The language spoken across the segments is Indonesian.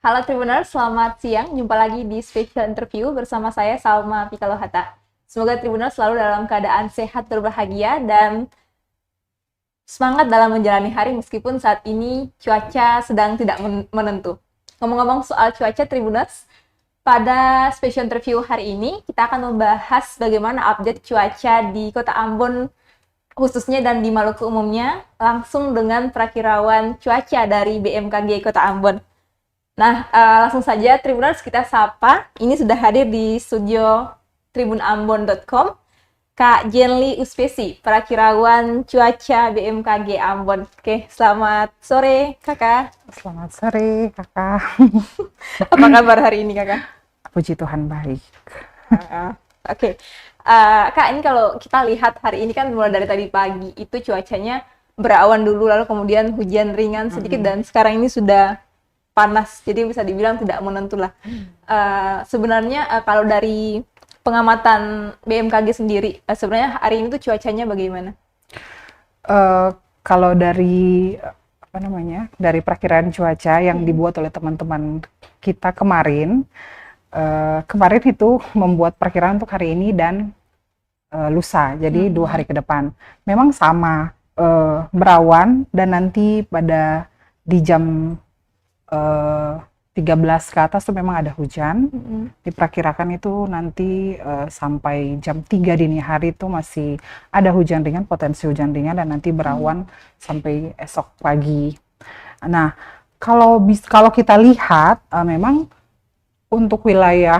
Halo Tribuners, selamat siang. Jumpa lagi di special interview bersama saya Salma Pikalohata. Semoga Tribuners selalu dalam keadaan sehat, berbahagia, dan semangat dalam menjalani hari meskipun saat ini cuaca sedang tidak menentu. Ngomong-ngomong soal cuaca Tribuners, pada special interview hari ini kita akan membahas bagaimana update cuaca di Kota Ambon khususnya dan di Maluku umumnya langsung dengan perakirawan cuaca dari BMKG Kota Ambon. Nah, langsung saja Tribuners kita sapa. Ini sudah hadir di studio tribunambon.com Kak Jenly Uspesi, perakirawan cuaca BMKG Ambon. Oke, selamat sore Kakak. Selamat sore Kakak. Apa kabar hari ini Kakak? Puji Tuhan baik. Oke. Kak, ini kalau kita lihat hari ini kan mulai dari tadi pagi itu cuacanya berawan dulu lalu kemudian hujan ringan sedikit dan sekarang ini sudah panas, jadi bisa dibilang tidak menentu lah. Sebenarnya kalau dari pengamatan BMKG sendiri, sebenarnya hari ini tuh cuacanya bagaimana? Kalau dari dari perakiraan cuaca yang dibuat oleh teman-teman kita kemarin itu membuat perakiraan untuk hari ini dan lusa, jadi 2 hari ke depan. Memang sama berawan dan nanti di jam 13 ke atas tuh memang ada hujan. Diperkirakan itu nanti sampai jam 3 dini hari itu masih ada hujan ringan, potensi hujan ringan, dan nanti berawan sampai esok pagi. Nah, kalau kita lihat memang untuk wilayah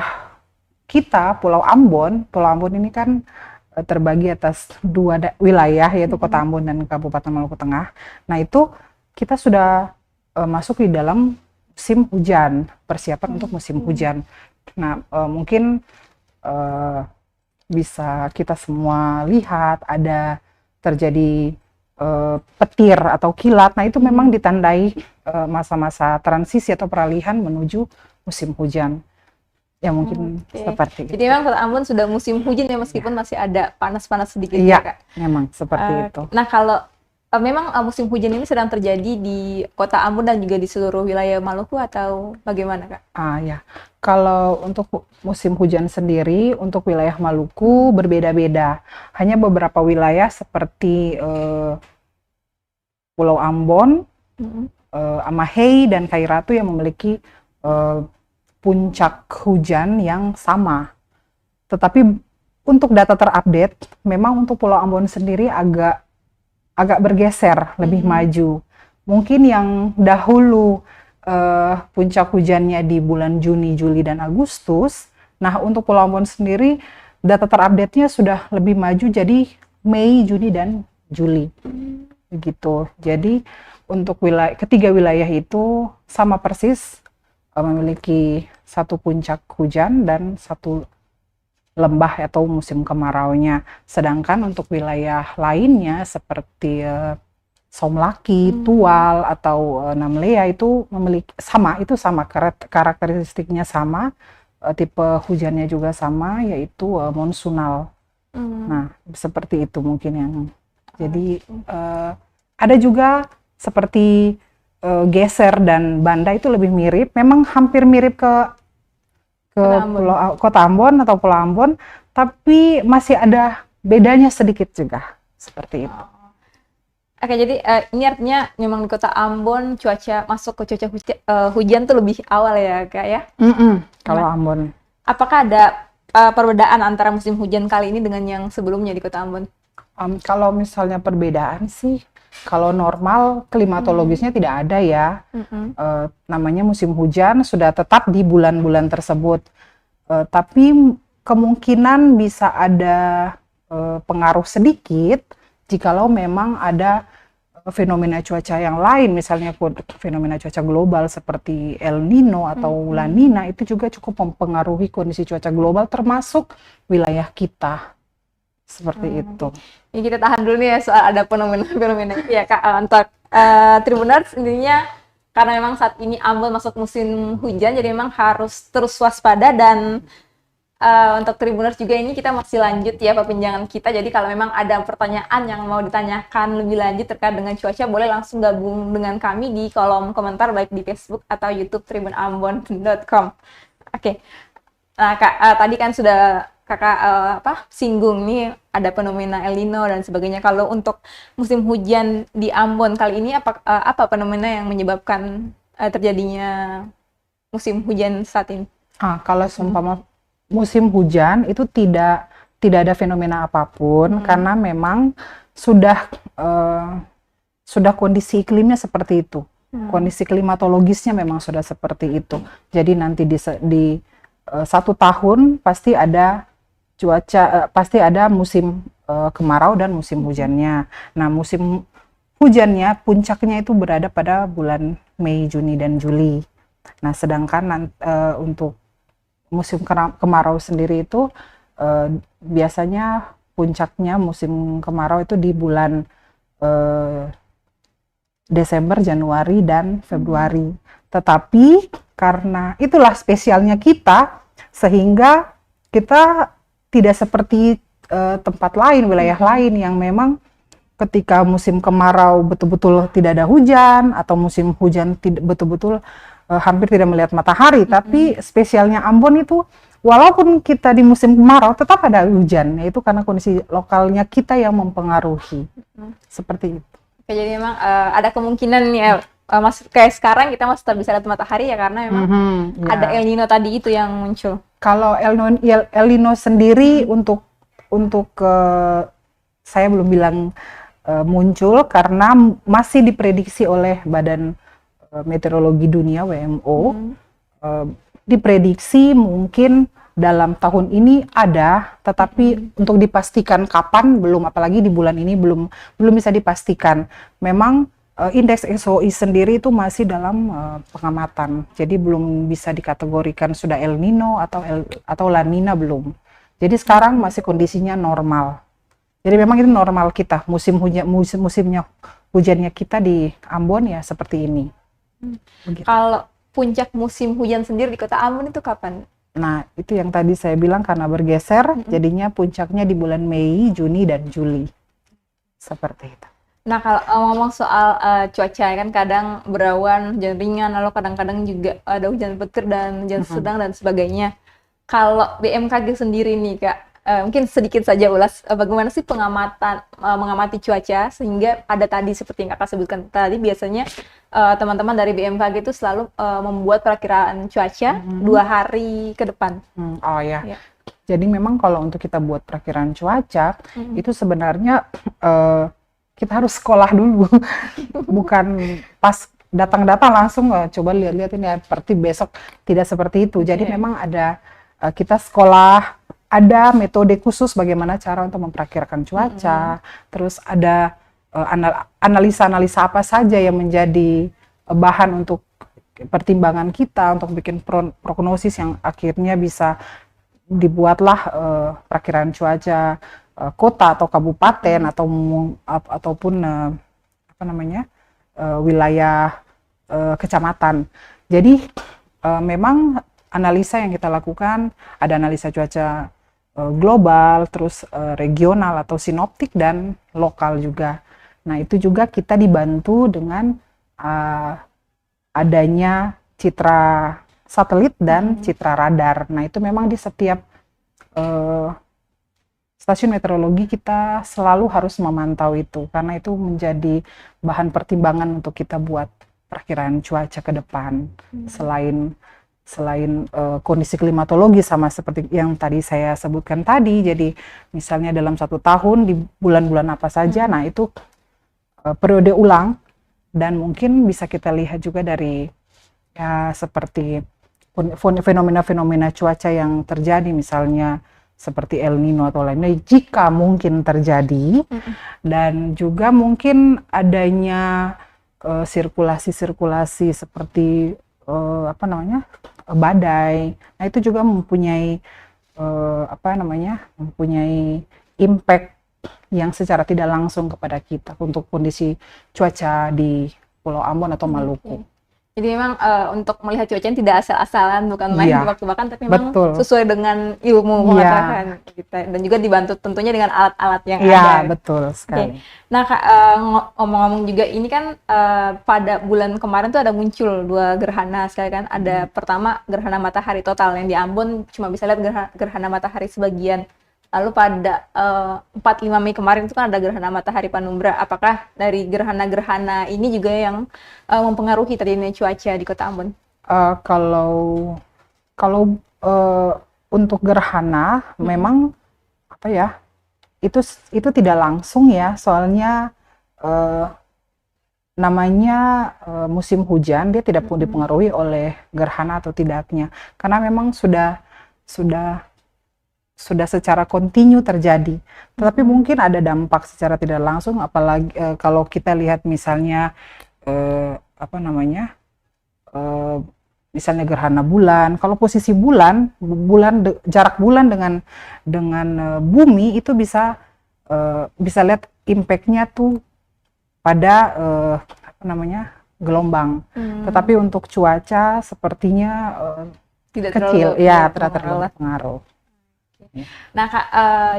kita Pulau Ambon ini kan terbagi atas 2 wilayah, yaitu Kota Ambon dan Kabupaten Maluku Tengah. Nah, itu kita sudah masuk di dalam musim hujan, persiapan untuk musim hujan. Nah, mungkin bisa kita semua lihat ada terjadi petir atau kilat. Nah, itu memang ditandai masa-masa transisi atau peralihan menuju musim hujan. Ya mungkin seperti itu. Jadi memang Kota Ambon sudah musim hujan ya meskipun masih ada panas-panas sedikit ya, Kak? Memang seperti itu. Nah, kalau memang musim hujan ini sedang terjadi di Kota Ambon dan juga di seluruh wilayah Maluku atau bagaimana Kak? Ya, kalau untuk musim hujan sendiri untuk wilayah Maluku berbeda-beda. Hanya beberapa wilayah seperti Pulau Ambon, Amahei dan Kairatu yang memiliki puncak hujan yang sama. Tetapi untuk data terupdate, memang untuk Pulau Ambon sendiri agak bergeser, lebih maju. Mungkin yang dahulu puncak hujannya di bulan Juni, Juli, dan Agustus. Nah, untuk Pulau Ambon sendiri, data terupdate-nya sudah lebih maju, jadi Mei, Juni, dan Juli. Begitu. Jadi, untuk ketiga wilayah itu sama persis, memiliki satu puncak hujan dan satu lembah atau musim kemaraunya. Sedangkan untuk wilayah lainnya seperti Somlaki, Tual atau Namlea itu sama karakteristiknya sama, tipe hujannya juga sama, yaitu monsunal. Nah, seperti itu mungkin yang jadi ada juga seperti Geser dan Banda itu lebih mirip, memang hampir mirip ke Kota Ambon atau Pulau Ambon, tapi masih ada bedanya sedikit juga, seperti itu. Oke, jadi ini artinya memang di Kota Ambon cuaca masuk ke cuaca hujan tuh lebih awal ya Kak ya? Kalau Ambon. Apakah ada perbedaan antara musim hujan kali ini dengan yang sebelumnya di Kota Ambon? Kalau misalnya perbedaan sih, kalau normal klimatologisnya tidak ada ya. Namanya musim hujan sudah tetap di bulan-bulan tersebut. Tapi kemungkinan bisa ada pengaruh sedikit jikalau memang ada fenomena cuaca yang lain, misalnya fenomena cuaca global seperti El Nino atau La Nina, itu juga cukup mempengaruhi kondisi cuaca global termasuk wilayah kita. Seperti itu. Ini kita tahan dulu nih ya soal ada fenomena ya Kak. Untuk Tribuners intinya karena memang saat ini Ambon masuk musim hujan, jadi memang harus terus waspada dan untuk Tribuners juga ini kita masih lanjut ya perbincangan kita. Jadi kalau memang ada pertanyaan yang mau ditanyakan lebih lanjut terkait dengan cuaca, boleh langsung gabung dengan kami di kolom komentar baik di Facebook atau YouTube tribunambon.com. Oke. Nah, Kak, tadi kan sudah Kakak singgung nih ada fenomena El Nino dan sebagainya. Kalau untuk musim hujan di Ambon kali ini apa fenomena yang menyebabkan terjadinya musim hujan saat ini? Kalau seumpama musim hujan itu tidak ada fenomena apapun karena memang sudah kondisi iklimnya seperti itu. Kondisi klimatologisnya memang sudah seperti itu. Jadi nanti di satu tahun pasti ada cuaca, pasti ada musim kemarau dan musim hujannya. Nah, musim hujannya puncaknya itu berada pada bulan Mei, Juni dan Juli. Nah, sedangkan untuk musim kemarau sendiri itu biasanya puncaknya musim kemarau itu di bulan Desember, Januari, dan Februari. Tetapi karena itulah spesialnya kita, sehingga kita tidak seperti tempat lain, wilayah lain yang memang ketika musim kemarau betul-betul tidak ada hujan, atau musim hujan betul-betul hampir tidak melihat matahari. Tapi spesialnya Ambon itu, walaupun kita di musim kemarau tetap ada hujan, yaitu karena kondisi lokalnya kita yang mempengaruhi. Seperti itu. Oke, jadi memang ada kemungkinan nih kayak sekarang kita masih tetap bisa lihat matahari ya, karena memang ada El Nino tadi itu yang muncul. Kalau El Nino sendiri untuk saya belum bilang muncul karena masih diprediksi oleh Badan Meteorologi Dunia WMO, diprediksi mungkin dalam tahun ini ada, tetapi untuk dipastikan kapan belum, apalagi di bulan ini belum bisa dipastikan. Memang indeks SOI sendiri itu masih dalam pengamatan, jadi belum bisa dikategorikan sudah El Nino atau La Nina, belum. Jadi sekarang masih kondisinya normal. Jadi memang itu normal kita, musimnya hujannya kita di Ambon ya seperti ini. Kalau puncak musim hujan sendiri di kota Ambon itu kapan? Nah, itu yang tadi saya bilang karena bergeser, jadinya puncaknya di bulan Mei, Juni, dan Juli. Seperti itu. Nah, kalau ngomong soal cuaca, kan kadang berawan, hujan ringan, lalu kadang-kadang juga ada hujan petir dan hujan sedang dan sebagainya. Kalau BMKG sendiri nih, Kak, mungkin sedikit saja ulas bagaimana sih mengamati cuaca sehingga ada tadi seperti yang Kakak sebutkan tadi, biasanya teman-teman dari BMKG itu selalu membuat perakiraan cuaca 2 hari ke depan. Oh ya. Jadi memang kalau untuk kita buat perakiraan cuaca itu sebenarnya kita harus sekolah dulu. Bukan pas datang-datang langsung coba lihat-lihat ini seperti besok, tidak seperti itu. Jadi memang ada kita sekolah, ada metode khusus bagaimana cara untuk memperakirakan cuaca, terus ada analisa-analisa apa saja yang menjadi bahan untuk pertimbangan kita untuk bikin prognosis yang akhirnya bisa dibuatlah perakiraan cuaca kota atau kabupaten ataupun wilayah kecamatan. Jadi memang analisa yang kita lakukan ada analisa cuaca global, terus regional atau sinoptik, dan lokal juga. Nah, itu juga kita dibantu dengan adanya citra satelit dan citra radar. Nah, itu memang di setiap stasiun meteorologi kita selalu harus memantau itu, karena itu menjadi bahan pertimbangan untuk kita buat perakiraan cuaca ke depan. Selain kondisi klimatologi sama seperti yang tadi saya sebutkan tadi, jadi misalnya dalam 1 tahun di bulan-bulan apa saja, nah itu periode ulang, dan mungkin bisa kita lihat juga dari ya seperti fenomena-fenomena cuaca yang terjadi, misalnya seperti El Nino atau lainnya jika mungkin terjadi, dan juga mungkin adanya sirkulasi seperti badai. Nah, itu juga mempunyai mempunyai impact yang secara tidak langsung kepada kita untuk kondisi cuaca di Pulau Ambon atau Maluku. Jadi memang untuk melihat cuaca tidak asal-asalan, bukan main Iya, tebak-tebakan, tapi memang betul. sesuai dengan ilmu Iya, pengetahuan kita dan juga dibantu tentunya dengan alat-alat yang iya, ada. betul Oke. sekali. Nah, Kak, ngomong-ngomong juga ini kan pada bulan kemarin tuh ada muncul dua gerhana sekali kan. Ada pertama gerhana matahari total yang di Ambon cuma bisa lihat gerhana matahari sebagian. Lalu pada 4-5 Mei kemarin itu kan ada gerhana matahari penumbra. Apakah dari gerhana-gerhana ini juga yang mempengaruhi terjadinya cuaca di Kota Ambon? Kalau kalau untuk gerhana memang apa ya? Itu tidak langsung ya, soalnya eh, namanya musim hujan dia tidak pun dipengaruhi oleh gerhana atau tidaknya, karena memang sudah sudah secara kontinu terjadi. Tetapi mungkin ada dampak secara tidak langsung, apalagi kalau kita lihat misalnya apa namanya, eh, misalnya gerhana bulan. Kalau posisi jarak bulan dengan bumi itu bisa lihat impactnya tuh pada apa namanya, gelombang. Tetapi untuk cuaca sepertinya Tidak kecil, terlalu ya tidak terlalu berpengaruh. berpengaruh. Nah, Kak,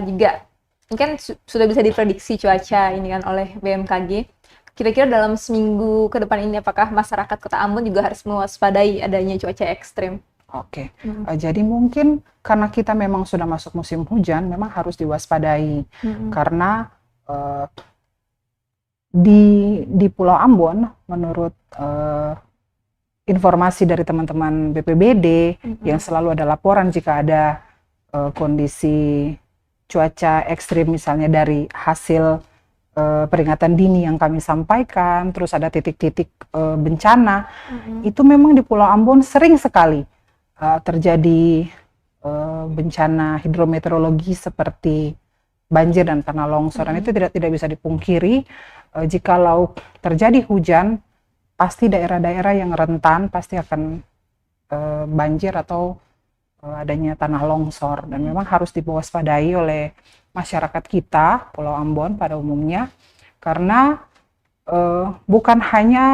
juga ini kan sudah bisa diprediksi cuaca ini kan oleh BMKG. Kira-kira dalam seminggu ke depan ini apakah masyarakat Kota Ambon juga harus mewaspadai adanya cuaca ekstrim? Oke, jadi mungkin karena kita memang sudah masuk musim hujan, memang harus diwaspadai karena eh, di Pulau Ambon, menurut informasi dari teman-teman BPBD, yang selalu ada laporan jika ada kondisi cuaca ekstrim, misalnya dari hasil peringatan dini yang kami sampaikan, terus ada titik-titik bencana, itu memang di Pulau Ambon sering sekali terjadi bencana hidrometeorologi seperti banjir dan tanah longsor. Dan itu tidak bisa dipungkiri, jikalau terjadi hujan, pasti daerah-daerah yang rentan pasti akan banjir atau adanya tanah longsor, dan memang harus diwaspadai oleh masyarakat kita Pulau Ambon pada umumnya, karena bukan hanya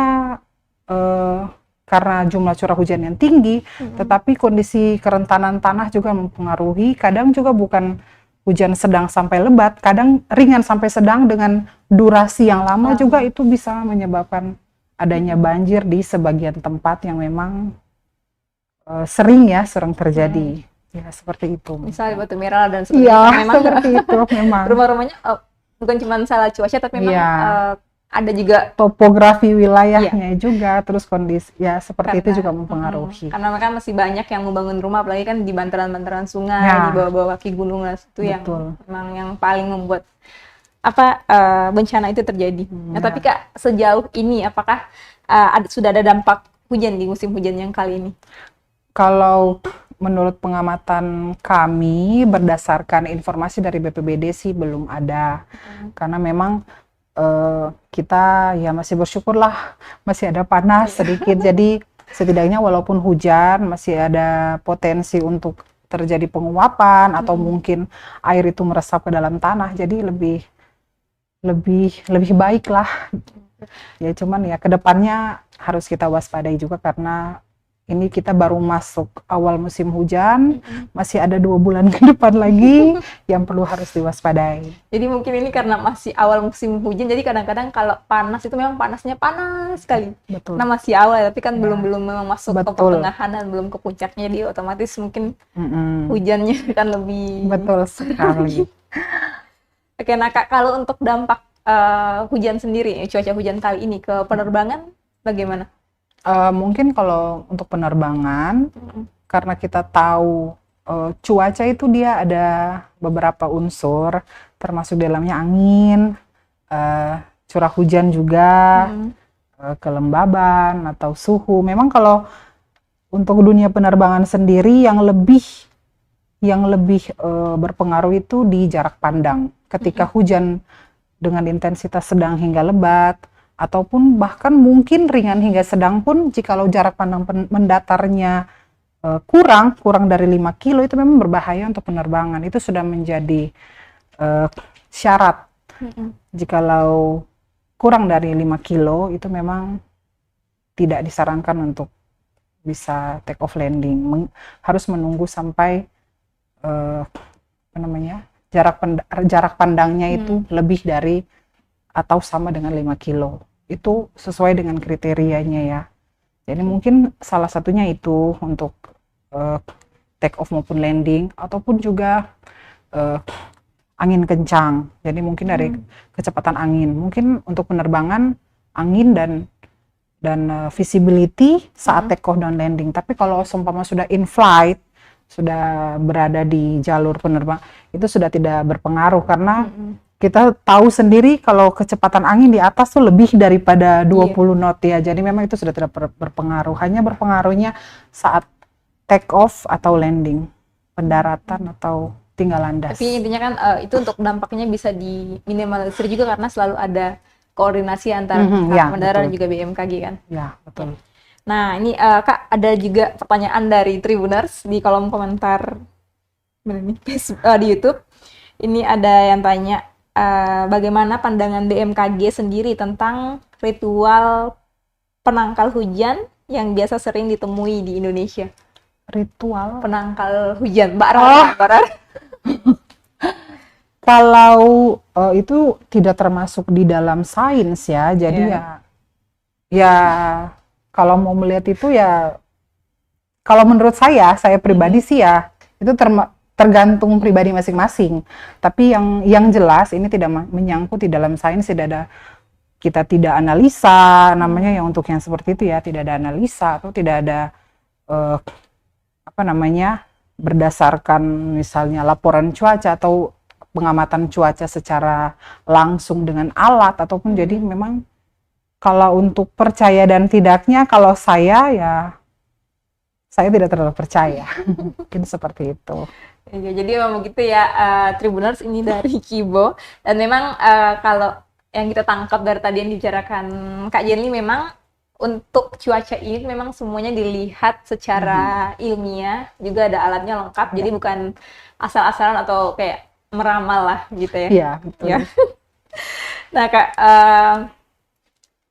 karena jumlah curah hujan yang tinggi, tetapi kondisi kerentanan tanah juga mempengaruhi. Kadang juga bukan hujan sedang sampai lebat, kadang ringan sampai sedang dengan durasi yang lama juga itu bisa menyebabkan adanya banjir di sebagian tempat yang memang sering terjadi. Ya, seperti itu. Misalnya Batu Merah dan seperti Iya, itu. Memang seperti itu memang. rumah-rumahnya bukan cuma salah cuaca, tapi memang Iya. ada juga Topografi wilayahnya juga, terus kondisi ya seperti itu juga mempengaruhi. karena mereka masih banyak yang membangun rumah, apalagi kan di bantaran-bantaran sungai, Ya. di bawah-bawah kaki gunung, itu yang Betul. memang yang paling membuat bencana itu terjadi. Nah, tapi Kak, sejauh ini apakah sudah ada dampak hujan di musim hujan yang kali ini? Kalau menurut pengamatan kami, berdasarkan informasi dari BPBD sih belum ada. Karena memang kita ya masih bersyukurlah masih ada panas sedikit. Jadi setidaknya walaupun hujan masih ada potensi untuk terjadi penguapan atau mungkin air itu meresap ke dalam tanah. Jadi lebih baik lah. Ya cuman ya kedepannya harus kita waspadai juga, karena ini kita baru masuk awal musim hujan, masih ada 2 bulan ke depan lagi yang perlu harus diwaspadai. Jadi mungkin ini karena masih awal musim hujan, jadi kadang-kadang kalau panas itu memang panasnya panas sekali. Betul. Nah, masih awal, tapi kan belum memang masuk ke Betul. pertengahan dan belum ke puncaknya, jadi otomatis mungkin hujannya akan lebih. Betul sekali. Oke, nah Kak, kalau untuk dampak hujan sendiri, cuaca hujan kali ini ke penerbangan bagaimana? Mungkin kalau untuk penerbangan, karena kita tahu cuaca itu dia ada beberapa unsur, termasuk dalamnya angin, curah hujan juga, kelembaban atau suhu. Memang kalau untuk dunia penerbangan sendiri yang lebih berpengaruh itu di jarak pandang. Ketika hujan dengan intensitas sedang hingga lebat, ataupun bahkan mungkin ringan hingga sedang pun, jikalau jarak pandang mendatarnya kurang dari 5 kilo, itu memang berbahaya untuk penerbangan. Itu sudah menjadi syarat. Jikalau kurang dari 5 kilo, itu memang tidak disarankan untuk bisa take off landing. Harus menunggu sampai apa namanya, jarak pandangnya itu lebih dari atau sama dengan 5 kilo. Itu sesuai dengan kriterianya ya. Jadi mungkin salah satunya itu untuk take off maupun landing, ataupun juga angin kencang. Jadi mungkin dari kecepatan angin. Mungkin untuk penerbangan angin dan visibility saat take off dan landing. Tapi kalau seumpama sudah in flight, sudah berada di jalur penerbang, itu sudah tidak berpengaruh karena kita tahu sendiri kalau kecepatan angin di atas tuh lebih daripada 20 knot ya. Jadi memang itu sudah tidak berpengaruh. Hanya berpengaruhnya saat take off atau landing, pendaratan atau tinggal landas. Tapi intinya kan itu untuk dampaknya bisa diminimalisir juga karena selalu ada koordinasi antara bandara dan juga BMKG kan. Ya, betul. Nah, ini Kak, ada juga pertanyaan dari Tribuners di kolom komentar di YouTube. Ini ada yang tanya, bagaimana pandangan BMKG sendiri tentang ritual penangkal hujan yang biasa sering ditemui di Indonesia? Ritual penangkal hujan, Mbak Rara. Kalau itu tidak termasuk di dalam sains ya, jadi ya kalau mau melihat itu ya, kalau menurut saya pribadi sih ya, itu tergantung pribadi masing-masing. Tapi yang jelas ini tidak menyangkut di dalam sains, kita tidak analisa, namanya yang untuk yang seperti itu ya, tidak ada analisa atau tidak ada berdasarkan misalnya laporan cuaca atau pengamatan cuaca secara langsung dengan alat ataupun jadi memang kalau untuk percaya dan tidaknya, kalau saya tidak terlalu percaya. Mungkin seperti itu. Ya, jadi memang begitu ya, Tribuners, ini dari Kibo. Dan memang kalau yang kita tangkap dari tadi yang dibicarakan Kak Jenny, memang untuk cuaca ini memang semuanya dilihat secara ilmiah, juga ada alatnya lengkap, jadi bukan asal-asalan atau kayak meramal lah gitu ya. Iya, betul. Ya. Nah Kak,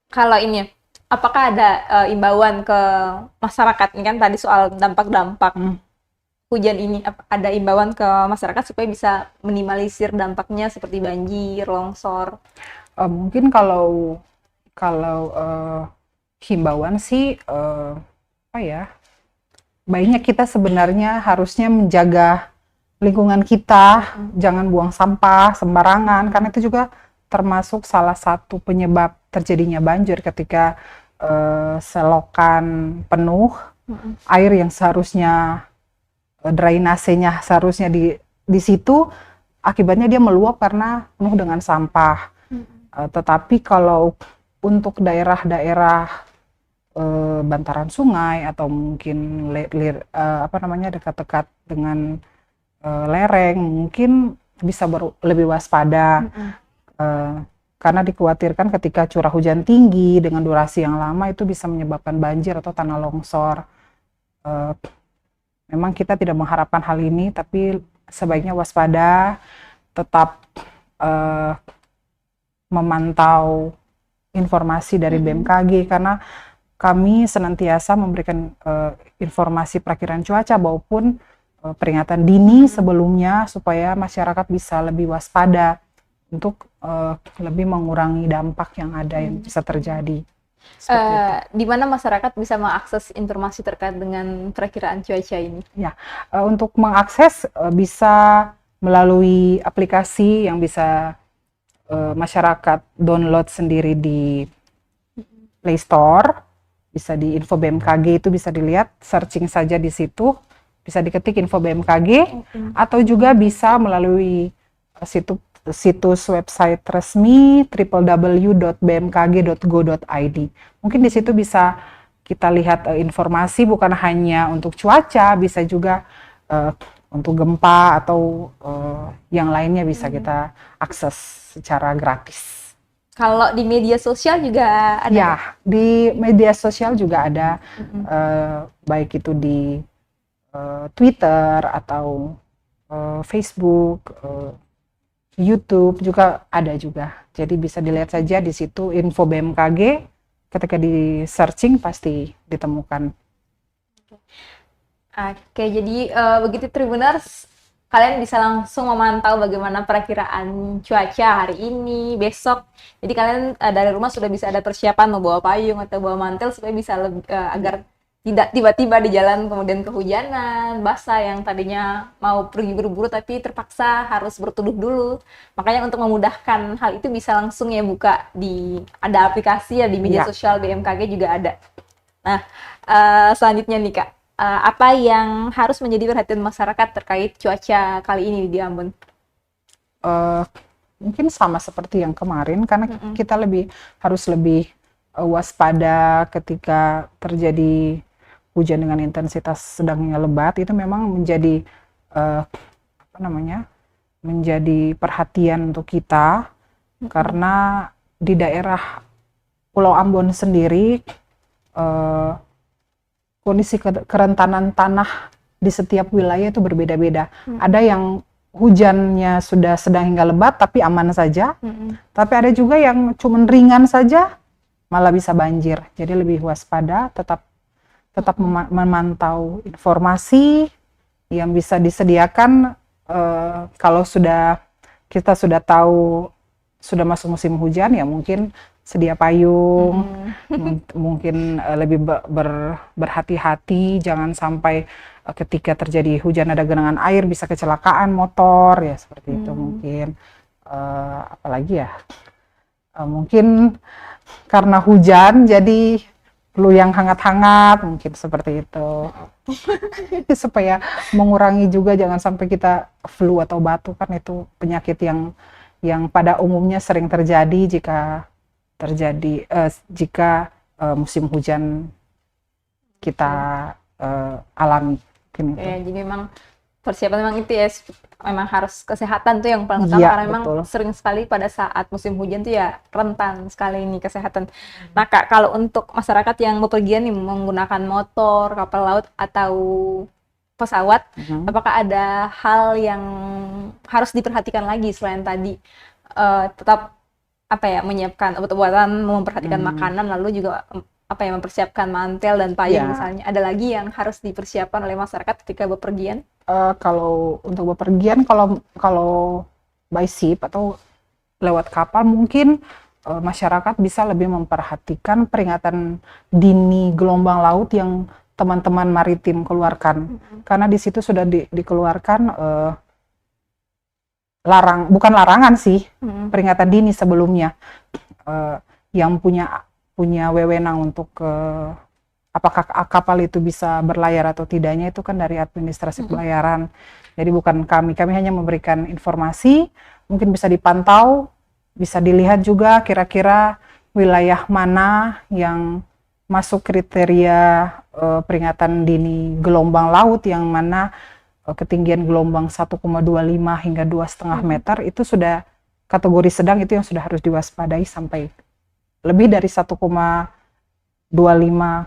kalau ini, apakah ada imbauan ke masyarakat? Ini kan tadi soal dampak-dampak hujan ini, ada imbauan ke masyarakat supaya bisa minimalisir dampaknya seperti banjir, longsor? Mungkin kalau himbauan sih baiknya kita sebenarnya harusnya menjaga lingkungan kita, jangan buang sampah sembarangan, karena itu juga termasuk salah satu penyebab terjadinya banjir ketika selokan penuh, air yang seharusnya drainasenya seharusnya di situ, akibatnya dia meluap karena penuh dengan sampah. Tetapi kalau untuk daerah-daerah bantaran sungai atau mungkin dekat-dekat dengan lereng, mungkin bisa lebih waspada. Karena dikhawatirkan ketika curah hujan tinggi dengan durasi yang lama itu bisa menyebabkan banjir atau tanah longsor. Memang kita tidak mengharapkan hal ini, tapi sebaiknya waspada, tetap memantau informasi dari BMKG, karena kami senantiasa memberikan informasi perakiraan cuaca maupun peringatan dini sebelumnya supaya masyarakat bisa lebih waspada untuk lebih mengurangi dampak yang ada yang bisa terjadi. Di mana masyarakat bisa mengakses informasi terkait dengan perakiraan cuaca ini? Ya, untuk mengakses bisa melalui aplikasi yang bisa masyarakat download sendiri di Play Store, bisa di info BMKG, itu bisa dilihat, searching saja di situ, bisa diketik info BMKG, atau juga bisa melalui situs website resmi www.bmkg.go.id. Mungkin di situ bisa kita lihat informasi bukan hanya untuk cuaca, bisa juga untuk gempa atau yang lainnya bisa kita akses secara gratis. Kalau di media sosial juga ada? Ya, di media sosial juga ada, baik itu di Twitter atau Facebook, YouTube juga ada juga. Jadi bisa dilihat saja di situ info BMKG, ketika di searching pasti ditemukan. Oke, jadi begitu Tribuners, kalian bisa langsung memantau bagaimana perakiraan cuaca hari ini, besok. Jadi kalian dari rumah sudah bisa ada persiapan mau bawa payung atau bawa mantel supaya bisa agar tidak tiba-tiba di jalan kemudian kehujanan, basah yang tadinya mau pergi buru-buru tapi terpaksa harus berteduh dulu. Makanya untuk memudahkan hal itu bisa langsung ya buka ada aplikasi ya di media sosial BMKG juga ada. Nah, selanjutnya nih Kak, apa yang harus menjadi perhatian masyarakat terkait cuaca kali ini di Ambon? Mungkin sama seperti yang kemarin, karena kita harus lebih waspada ketika terjadi hujan dengan intensitas sedang hingga lebat. Itu memang menjadi menjadi perhatian untuk kita, karena di daerah Pulau Ambon sendiri kondisi kerentanan tanah di setiap wilayah itu berbeda-beda. Ada yang hujannya sudah sedang hingga lebat tapi aman saja, tapi ada juga yang cuma ringan saja malah bisa banjir. Jadi lebih waspada, tetap memantau informasi yang bisa disediakan. Kalau kita sudah tahu sudah masuk musim hujan, ya mungkin sedia payung, mungkin lebih berhati-hati, jangan sampai ketika terjadi hujan ada genangan air bisa kecelakaan motor, ya seperti itu mungkin. Apalagi ya, mungkin karena hujan jadi perlu yang hangat-hangat, mungkin seperti itu. Supaya mengurangi juga jangan sampai kita flu atau batuk, kan itu penyakit yang pada umumnya sering terjadi jika musim hujan kita alami. Ya, jadi memang persiapan memang itu ya, memang harus kesehatan tuh yang paling utama, karena memang sering sekali pada saat musim hujan tuh ya rentan sekali ini kesehatan. Nah Kak, kalau untuk masyarakat yang bepergian nih menggunakan motor, kapal laut atau pesawat, apakah ada hal yang harus diperhatikan lagi selain tadi tetap menyiapkan obat-obatan, memperhatikan makanan, lalu juga mempersiapkan mantel dan payung misalnya. Ada lagi yang harus dipersiapkan oleh masyarakat ketika bepergian? Kalau untuk bepergian, kalau by ship atau lewat kapal, mungkin masyarakat bisa lebih memperhatikan peringatan dini gelombang laut yang teman-teman maritim keluarkan. Karena di situ sudah dikeluarkan bukan larangan sih, peringatan dini sebelumnya, yang punya wewenang untuk apakah kapal itu bisa berlayar atau tidaknya itu kan dari administrasi pelayaran. Jadi bukan kami hanya memberikan informasi, mungkin bisa dipantau, bisa dilihat juga kira-kira wilayah mana yang masuk kriteria peringatan dini gelombang laut, yang mana ketinggian gelombang 1,25 hingga 2,5 meter itu sudah kategori sedang, itu yang sudah harus diwaspadai. Sampai lebih dari 1,25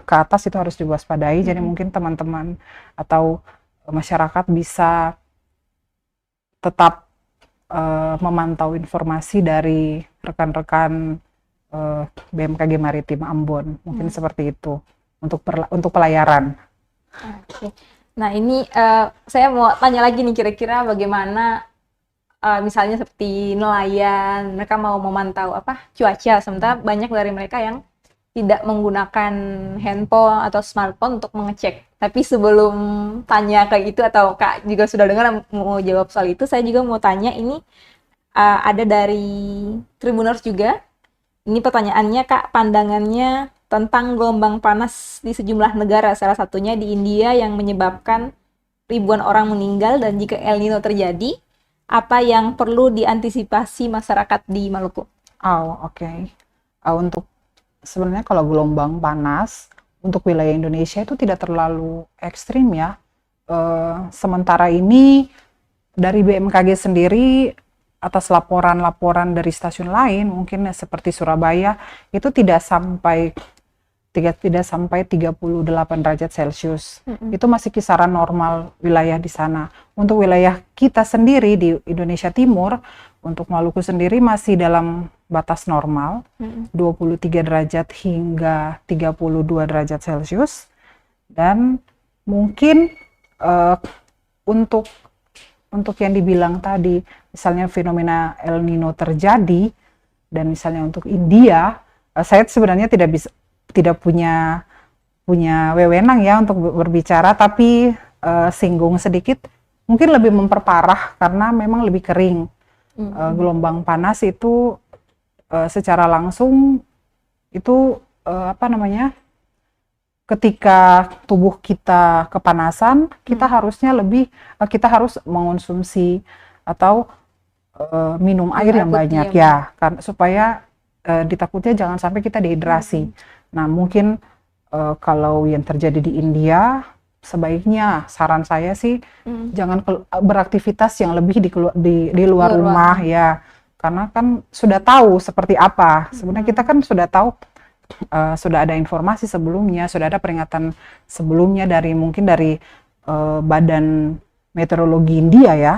ke atas itu harus diwaspadai. Jadi mungkin teman-teman atau masyarakat bisa tetap memantau informasi dari rekan-rekan BMKG Maritim Ambon, mungkin seperti itu untuk pelayaran. Oke. Nah ini saya mau tanya lagi nih, kira-kira bagaimana misalnya seperti nelayan, mereka mau memantau cuaca, sementara banyak dari mereka yang tidak menggunakan handphone atau smartphone untuk mengecek. Tapi sebelum tanya kayak itu, atau Kak juga sudah dengar mau jawab soal itu, saya juga mau tanya ini ada dari Tribuners juga. Ini pertanyaannya Kak, pandangannya tentang gelombang panas di sejumlah negara, salah satunya di India yang menyebabkan ribuan orang meninggal, dan jika El Nino terjadi, apa yang perlu diantisipasi masyarakat di Maluku? Oke. Untuk sebenarnya kalau gelombang panas untuk wilayah Indonesia itu tidak terlalu ekstrim ya. Sementara ini dari BMKG sendiri, atas laporan-laporan dari stasiun lain, mungkin seperti Surabaya, itu tidak sampai 38 derajat Celcius. Itu masih kisaran normal wilayah di sana. Untuk wilayah kita sendiri di Indonesia Timur, untuk Maluku sendiri masih dalam batas normal, 23 derajat hingga 32 derajat Celcius. Dan mungkin untuk yang dibilang tadi, misalnya fenomena El Nino terjadi, dan misalnya untuk India, saya sebenarnya tidak punya wewenang ya untuk berbicara, tapi singgung sedikit, mungkin lebih memperparah karena memang lebih kering. Gelombang panas itu secara langsung itu ketika tubuh kita kepanasan, kita harus mengonsumsi atau minum air yang banyak ya, kan, supaya ditakutnya jangan sampai kita dehidrasi. Nah, mungkin kalau yang terjadi di India, sebaiknya saran saya sih jangan beraktivitas yang lebih di luar rumah ya, karena kan sudah tahu seperti apa. Sebenarnya kita kan sudah tahu, sudah ada informasi sebelumnya, sudah ada peringatan sebelumnya mungkin dari Badan Meteorologi India ya.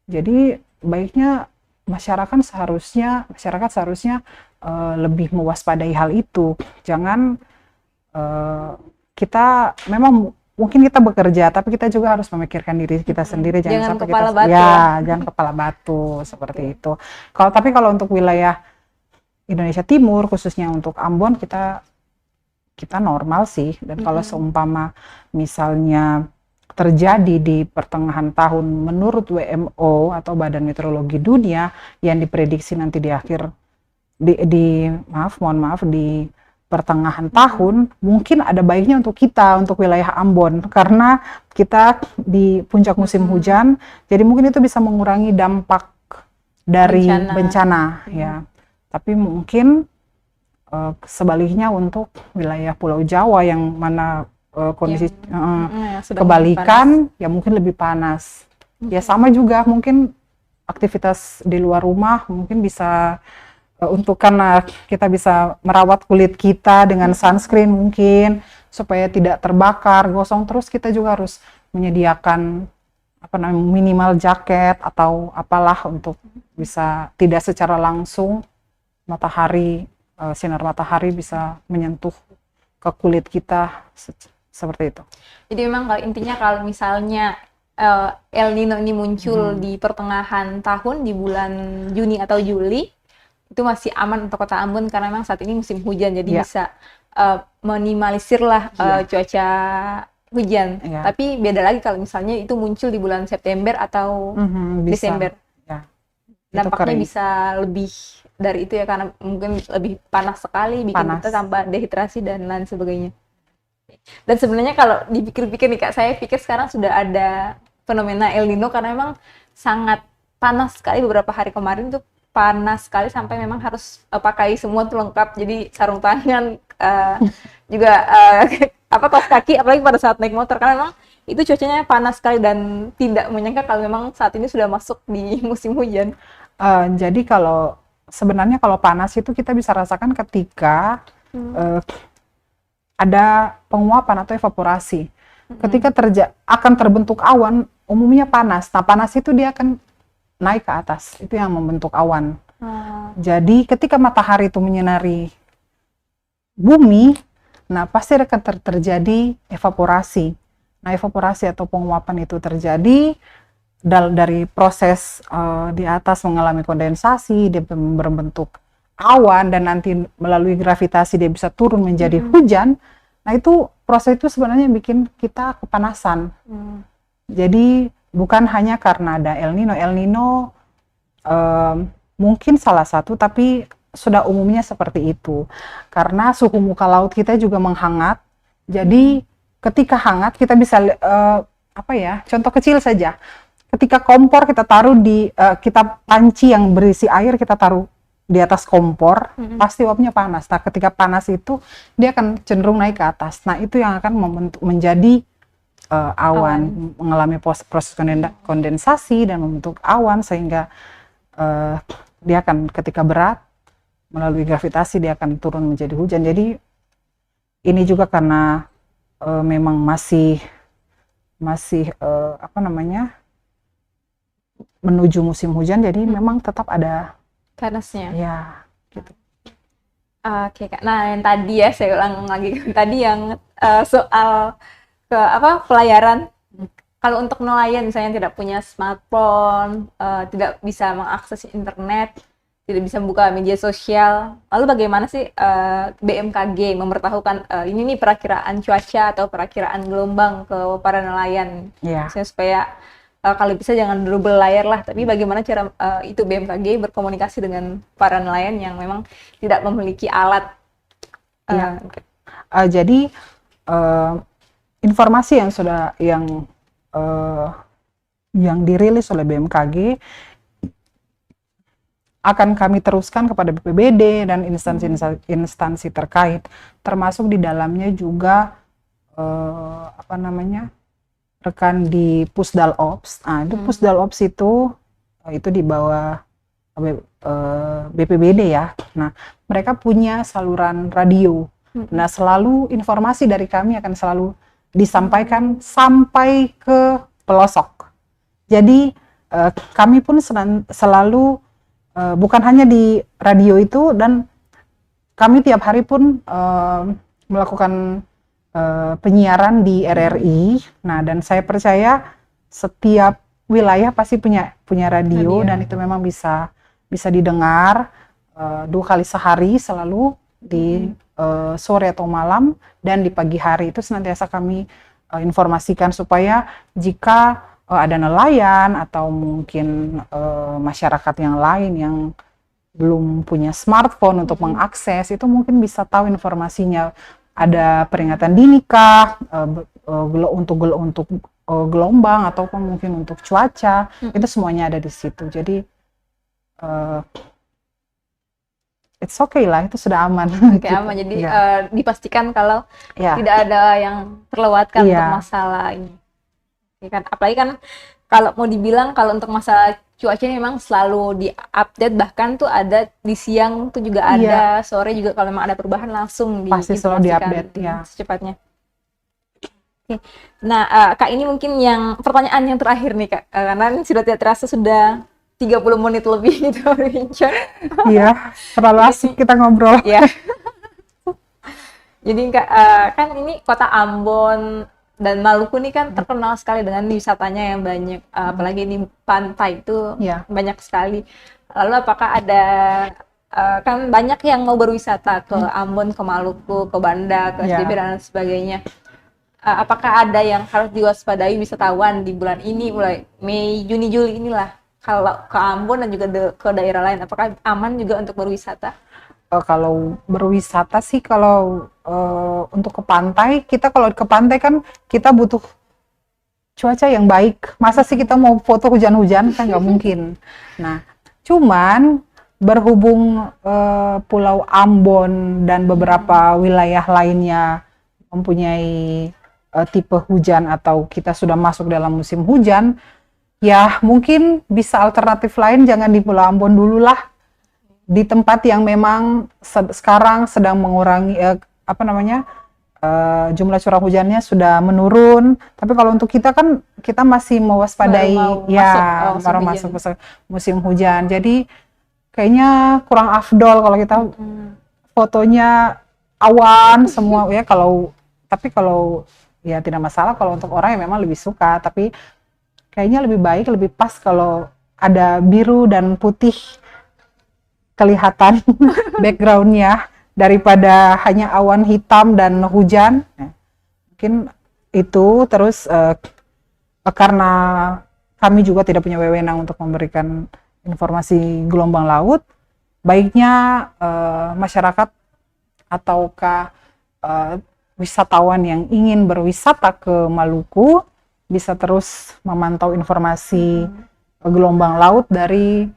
Jadi baiknya masyarakat seharusnya lebih mewaspadai hal itu. Jangan kita memang mungkin kita bekerja, tapi kita juga harus memikirkan diri kita sendiri. Jangan sampai kepala kita batu. jangan kepala batu seperti itu. Tapi kalau untuk wilayah Indonesia Timur, khususnya untuk Ambon, kita normal sih. Dan kalau seumpama misalnya terjadi di pertengahan tahun menurut WMO atau Badan Meteorologi Dunia yang diprediksi nanti di akhir di pertengahan tahun, mungkin ada baiknya untuk wilayah Ambon, karena kita di puncak musim hujan, jadi mungkin itu bisa mengurangi dampak dari bencana ya. Tapi mungkin sebaliknya untuk wilayah Pulau Jawa yang mana kondisi kebalikan ya, mungkin lebih panas. Ya sama juga, mungkin aktivitas di luar rumah mungkin bisa karena kita bisa merawat kulit kita dengan sunscreen mungkin supaya tidak terbakar, gosong. Terus kita juga harus menyediakan minimal jaket atau apalah untuk bisa tidak secara langsung sinar matahari bisa menyentuh ke kulit kita seperti itu. Jadi memang intinya kalau misalnya El Nino ini muncul di pertengahan tahun, di bulan Juni atau Juli, itu masih aman untuk kota Ambon karena memang saat ini musim hujan, jadi bisa minimalisir lah cuaca hujan. Tapi beda lagi kalau misalnya itu muncul di bulan September atau Desember. Dampaknya bisa lebih dari itu ya, karena mungkin lebih panas sekali, bikin kita tambah dehidrasi dan lain sebagainya. Dan sebenarnya kalau dipikir-pikir nih Kak, saya pikir sekarang sudah ada fenomena El Nino karena memang sangat panas sekali. Beberapa hari kemarin tuh panas sekali sampai memang harus pakai semua tuh lengkap, jadi sarung tangan, juga kaos kaki, apalagi pada saat naik motor, karena memang itu cuacanya panas sekali dan tidak menyangka kalau memang saat ini sudah masuk di musim hujan. Jadi sebenarnya kalau panas itu kita bisa rasakan ketika ada penguapan atau evaporasi. Ketika akan terbentuk awan, umumnya panas. Nah, panas itu dia akan naik ke atas, itu yang membentuk awan. Jadi ketika matahari itu menyinari bumi, nah pasti akan terjadi evaporasi. Nah, evaporasi atau penguapan itu terjadi dari proses di atas mengalami kondensasi, dia berbentuk awan, dan nanti melalui gravitasi dia bisa turun menjadi hujan. Nah, itu proses itu sebenarnya bikin kita kepanasan. Jadi bukan hanya karena ada El Nino mungkin salah satu, tapi sudah umumnya seperti itu. Karena suhu muka laut kita juga menghangat. Jadi ketika hangat kita bisa contoh kecil saja. Ketika kompor kita taruh kita panci yang berisi air kita taruh di atas kompor, pasti uapnya panas. Nah, ketika panas itu dia akan cenderung naik ke atas. Nah, itu yang akan menjadi awan, mengalami proses kondensasi dan membentuk awan, sehingga dia akan ketika berat melalui gravitasi dia akan turun menjadi hujan. Jadi ini juga karena memang masih menuju musim hujan, jadi memang tetap ada Kanasnya. Ya, gitu. Oke, Kak. Nah, yang tadi ya, saya ulang lagi. Tadi yang soal pelayaran. Kalau untuk nelayan misalnya yang tidak punya smartphone, tidak bisa mengakses internet, tidak bisa membuka media sosial, lalu bagaimana sih BMKG memberitahukan ini nih perakiraan cuaca atau perakiraan gelombang ke para nelayan, Ya. misalnya supaya kalau bisa jangan dulu berlayar lah, tapi bagaimana cara itu BMKG berkomunikasi dengan para nelayan yang memang tidak memiliki alat. Ya. Jadi informasi yang dirilis oleh BMKG akan kami teruskan kepada BPBD dan instansi terkait, termasuk di dalamnya juga rekan di Pusdal Ops. Itu Pusdal Ops itu di bawah BPBD ya. Nah, mereka punya saluran radio. Nah, selalu informasi dari kami akan selalu disampaikan sampai ke pelosok. Jadi kami pun selalu bukan hanya di radio itu, dan kami tiap hari pun melakukan penyiaran di RRI. Nah, dan saya percaya setiap wilayah pasti punya radio, dan itu memang bisa didengar 2 kali sehari, selalu di sore atau malam, dan di pagi hari itu senantiasa kami informasikan supaya jika ada nelayan atau mungkin masyarakat yang lain yang belum punya smartphone untuk mengakses, itu mungkin bisa tahu informasinya. Ada peringatan dini kah, untuk gelombang, ataupun mungkin untuk cuaca, itu semuanya ada di situ. Jadi it's okay lah, itu sudah aman. Oke, aman. Jadi dipastikan kalau tidak ada yang terlewatkan untuk masalah ini. Ya kan, apalagi kan kalau mau dibilang kalau untuk masalah cuaca memang selalu diupdate, bahkan tuh ada di siang tuh juga ada, sore juga kalau memang ada perubahan langsung pasti selalu diupdate ya secepatnya. Oke. Nah, Kak, ini mungkin yang pertanyaan yang terakhir nih, Kak, karena ini sudah tidak terasa sudah 30 menit lebih gitu berbincang. Iya, terlalu asik kita ngobrol. Iya. Jadi Kak, kan ini kota Ambon dan Maluku ini kan terkenal sekali dengan wisatanya yang banyak, apalagi ini pantai itu banyak sekali. Lalu apakah ada, kan banyak yang mau berwisata ke Ambon, ke Maluku, ke Banda, ke SDB dan sebagainya. Apakah ada yang harus diwaspadai wisatawan di bulan ini, mulai Mei, Juni, Juli inilah, kalau ke Ambon dan juga ke daerah lain, apakah aman juga untuk berwisata? Kalau berwisata sih, kalau untuk ke pantai, kalau ke pantai kan kita butuh cuaca yang baik. Masa sih kita mau foto hujan-hujan, kan nggak mungkin. Nah, cuman berhubung Pulau Ambon dan beberapa wilayah lainnya mempunyai tipe hujan, atau kita sudah masuk dalam musim hujan, ya mungkin bisa alternatif lain, jangan di Pulau Ambon dulu lah. Di tempat yang memang sekarang sedang mengurangi jumlah curah hujannya sudah menurun. Tapi kalau untuk kita kan, kita masih mewaspadai, baru masuk musim hujan. Jadi kayaknya kurang afdol kalau kita fotonya awan semua ya. Tapi kalau ya tidak masalah kalau untuk orang yang memang lebih suka. Tapi kayaknya lebih baik, lebih pas kalau ada biru dan putih kelihatan backgroundnya daripada hanya awan hitam dan hujan. Mungkin itu. Terus karena kami juga tidak punya wewenang untuk memberikan informasi gelombang laut, baiknya masyarakat ataukah wisatawan yang ingin berwisata ke Maluku bisa terus memantau informasi gelombang laut dari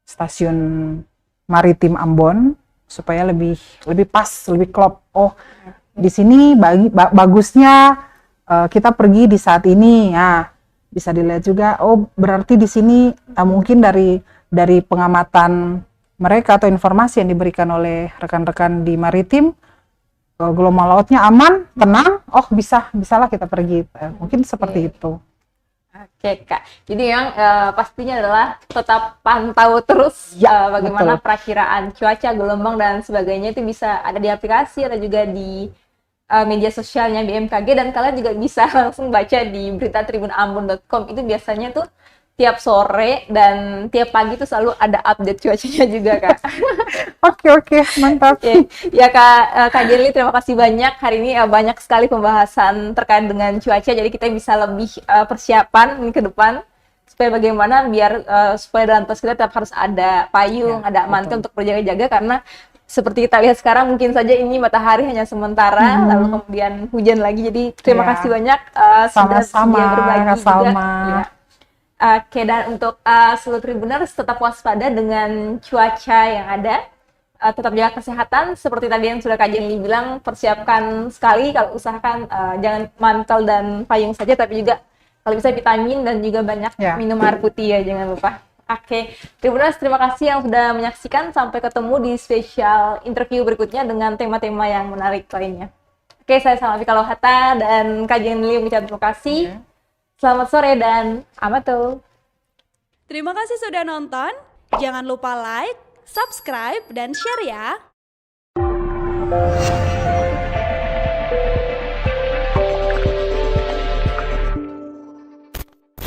stasiun maritim Ambon, supaya lebih pas, lebih klop. Oh, di sini bagusnya kita pergi di saat ini. Ya, bisa dilihat juga. Oh, berarti di sini mungkin dari pengamatan mereka atau informasi yang diberikan oleh rekan-rekan di maritim, gelombang lautnya aman, tenang. Oh, bisalah kita pergi. Mungkin seperti itu. Oke Kak, jadi yang pastinya adalah tetap pantau terus Ya, bagaimana betul. perakiraan cuaca, gelombang dan sebagainya itu bisa ada di aplikasi atau juga di media sosialnya BMKG, dan kalian juga bisa langsung baca di berita tribunambon.com. Itu biasanya tuh tiap sore dan tiap pagi tuh selalu ada update cuacanya juga Kak. Oke, oke, mantap. Oke, ya Kak, Kak Jelly, terima kasih banyak. Hari ini banyak sekali pembahasan terkait dengan cuaca, jadi kita bisa lebih persiapan ke depan supaya bagaimana biar supaya dalam tas kita tetap harus ada payung, Ya, ada mantel betul. untuk berjaga-jaga, karena seperti kita lihat sekarang mungkin saja ini matahari hanya sementara, lalu Mhm. kemudian hujan lagi. Jadi terima kasih Ya, banyak sudah sama-sama, bersedia Kak berbagi juga. Salma. Ya. Oke, dan untuk seluruh Tribuners tetap waspada dengan cuaca yang ada. Tetap jaga kesehatan, seperti tadi yang sudah Kak Jenny bilang, persiapkan sekali, kalau usahakan jangan mantel dan payung saja, tapi juga kalau bisa vitamin dan juga banyak Ya, minum air putih ya, jangan lupa. Oke, Tribuners, terima kasih yang sudah menyaksikan. Sampai ketemu di spesial interview berikutnya dengan tema-tema yang menarik lainnya. Oke, saya Salma Pikalohata dan Kak Jenny mengucapkan terima kasih. ya. Selamat sore dan amato. Terima kasih sudah nonton. Jangan lupa like, subscribe, dan share ya.